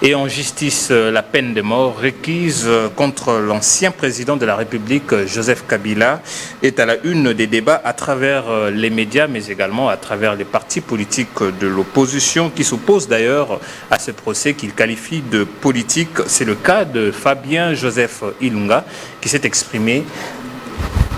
Et en justice, la peine de mort requise contre l'ancien président de la République, Joseph Kabila, est à la une des débats à travers les médias, mais également à travers les partis politiques de l'opposition qui s'opposent d'ailleurs à ce procès qu'ils qualifient de politique. C'est le cas de Fabien Joseph Ilunga qui s'est exprimé.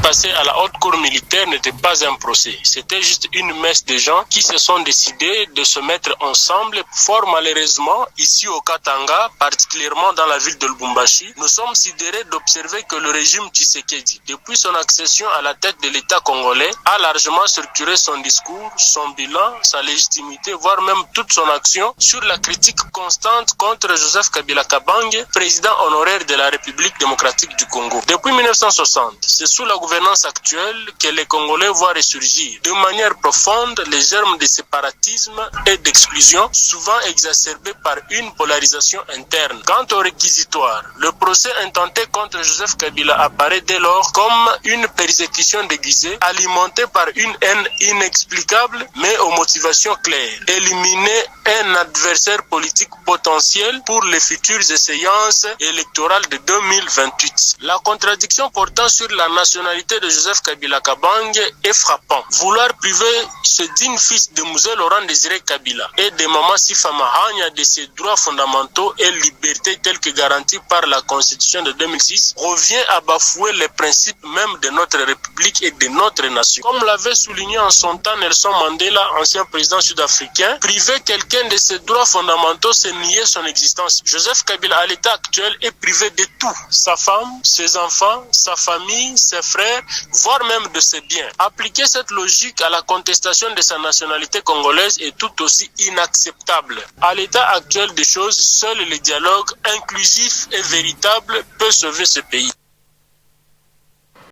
Passer à la haute cour militaire n'était pas un procès. C'était juste une messe de gens qui se sont décidés de se mettre ensemble. Fort malheureusement, ici au Katanga, particulièrement dans la ville de Lubumbashi, nous sommes sidérés d'observer que le régime Tshisekedi, depuis son accession à la tête de l'État congolais, a largement structuré son discours, son bilan, sa légitimité, voire même toute son action sur la critique constante contre Joseph Kabila Kabange, président honoraire de la République démocratique du Congo. Depuis 1960, c'est sous la gouvernance actuelle que les Congolais voient ressurgir de manière profonde les germes de séparatisme et d'exclusion, souvent exacerbés par une polarisation interne. Quant au réquisitoire, le procès intenté contre Joseph Kabila apparaît dès lors comme une persécution déguisée, alimentée par une haine inexplicable mais aux motivations claires. Éliminer un adversaire politique potentiel pour les futures échéances électorales de 2028. La contradiction portant sur la nationalité de Joseph Kabila Kabange est frappant. Vouloir priver ce digne fils de Mzee Laurent Désiré Kabila et de Maman Sifa Mahania de ses droits fondamentaux et libertés tels que garantis par la Constitution de 2006 revient à bafouer les principes même de notre République et de notre nation. Comme l'avait souligné en son temps Nelson Mandela, ancien président sud-africain, priver quelqu'un de ses droits fondamentaux, c'est nier son existence. Joseph Kabila, à l'état actuel, est privé de tout. Sa femme, ses enfants, sa famille, ses frères, voire même de ses biens. Appliquer cette logique à la contestation de sa nationalité congolaise est tout aussi inacceptable. À l'état actuel des choses, seul le dialogue inclusif et véritable peut sauver ce pays.